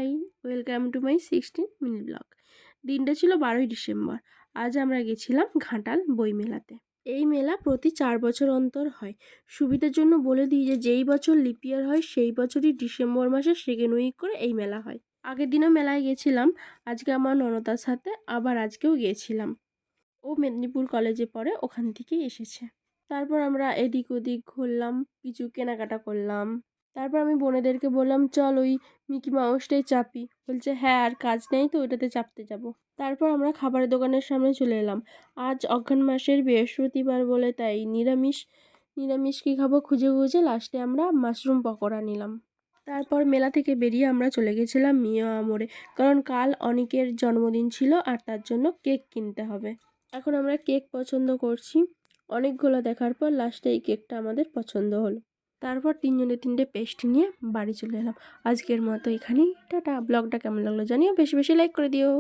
High, welcome to my 16 minute blog. দিনটা ছিল 12ই December. আজ আমরা গেছিলাম ঘাটাল বইমেলাতে। এই মেলা প্রতি 4 বছর অন্তর হয়। সুবিধার জন্য বলে দিই যে যেই বছর লিপ ইয়ার হয় সেই বছরই ডিসেম্বর মাসের সেকেন্ড উইক করে এই মেলা হয়। আগের দিনও মেলায় গেছিলাম, আজকে আমার ননদার সাথে আবার আজকেও গিয়েছিলাম। ও মেদিনীপুর কলেজে পড়ে, ওখান থেকেই এসেছে। তারপর আমরা এদিক ওদিক ঘুরলাম, কিছু কেনাকাটা করলাম। তারপর আমি বোনেদেরকে বললাম, চল ওই মিকি মাউসটাই চাপি। বলছে হ্যাঁ, আর কাজ নেই তো ওইটাতে চাপতে যাব। তারপর আমরা খাবারের দোকানের সামনে চলে এলাম। আজ অঘ্রাণ মাসের বৃহস্পতিবার বলে তাই নিরামিষ কী খাবো খুঁজে খুঁজে লাস্টে আমরা মাশরুম পকোড়া নিলাম। তারপর মেলা থেকে বেরিয়ে আমরা চলে গেছিলাম মিয়া মোড়ে, কারণ কাল অনিকের জন্মদিন ছিল আর তার জন্য কেক কিনতে হবে। এখন আমরা কেক পছন্দ করছি। অনেকগুলো দেখার পর লাস্টে এই কেকটা আমাদের পছন্দ হলো। তারপর তিনজনে তিনটে পেস্ট্রি নিয়ে বাড়ি চলে এলাম। আজকের মতো এখানেই টাটা। ব্লগটা কেমন লাগলো জানিও, বেশি বেশি লাইক করে দিও।